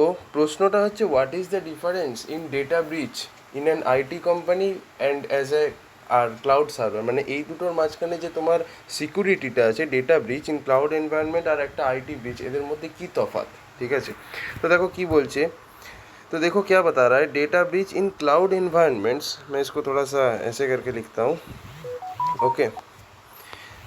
তো প্রশ্নটা হচ্ছে what is the difference in data breach in an IT company and as a আর cloud server, মানে এই দুটোর মাঝখানে যে তোমার সিকিউরিটিটা আছে data breach in cloud environment আর একটা आईटी ब्रिच, এদের মধ্যে কি তফাৎ। ঠিক আছে, তো দেখো কি বলছে। तो देखो क्या बता रहा है, data breach in cloud environments, मैं इसको थोड़ा सा ऐसे करके लिखता हूँ। ओके,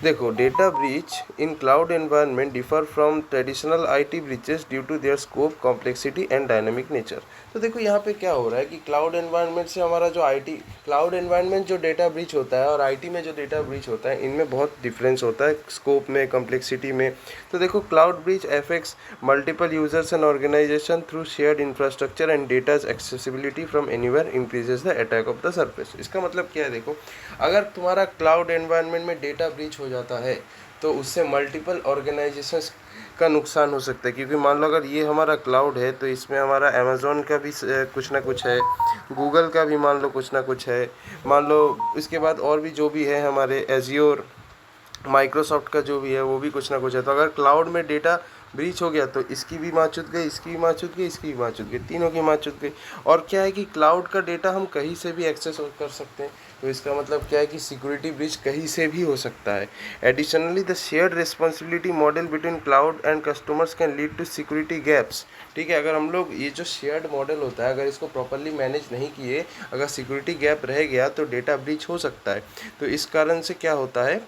देखो data breach in cloud environment differ from traditional IT breaches due to their scope, complexity and dynamic nature. तो देखो यहाँ पे क्या हो रहा है कि क्लाउड एनवायरनमेंट से हमारा जो आईटी क्लाउड एनवायरनमेंट जो डेटा ब्रीच होता है और आईटी में जो डेटा ब्रीच होता है, इनमें बहुत डिफरेंस होता है स्कोप में, कॉम्प्लेक्सिटी में। तो देखो cloud breach affects multiple users and organisation through shared infrastructure and data's accessibility from anywhere increases the attack of the surface. इसका मतलब क्या है, देखो अगर तुम्हारा क्लाउड एनवायरनमेंट में डेटा ब्रीच हो जाता है तो उससे मल्टीपल ऑर्गेनाइजेशंस का नुकसान हो सकता है, क्योंकि मान लो अगर ये हमारा क्लाउड है तो इसमें हमारा अमेज़ॉन का भी कुछ ना कुछ है, गूगल का भी मान लो कुछ ना कुछ है, मान लो इसके बाद और भी जो भी है हमारे एजियोर, माइक्रोसॉफ्ट का जो भी है वो भी कुछ ना कुछ है। तो अगर क्लाउड में डेटा ब्रीच हो गया तो इसकी भी माँ चुत गई, इसकी भी माँ चुत गई, इसकी भी माँ चुत गई, तीनों की माँ चुत गई। और क्या है कि क्लाउड का डेटा हम कहीं से भी एक्सेस कर सकते हैं, तो इसका मतलब क्या है कि सिक्योरिटी ब्रीच कहीं से भी हो सकता है। Additionally the shared responsibility model between cloud and customers can lead to security gaps. ठीक है, अगर हम लोग ये जो शेयर्ड मॉडल होता है अगर इसको प्रॉपरली मैनेज नहीं किए, अगर सिक्योरिटी गैप रह गया तो डेटा ब्रीच हो सकता है। तो इस कारण से क्या होता है,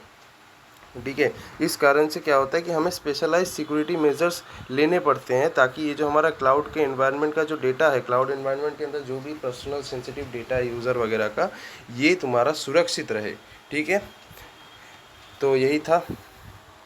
ठीक है, इस कारण से क्या होता है कि हमें स्पेशलाइज सिक्योरिटी मेजर्स लेने पड़ते हैं ताकि ये जो हमारा क्लाउड के एनवायरनमेंट का जो डेटा है, क्लाउड एनवायरनमेंट के अंदर जो भी पर्सनल सेंसिटिव डेटा है यूज़र वगैरह का, ये तुम्हारा सुरक्षित रहे। ठीक है, तो यही था।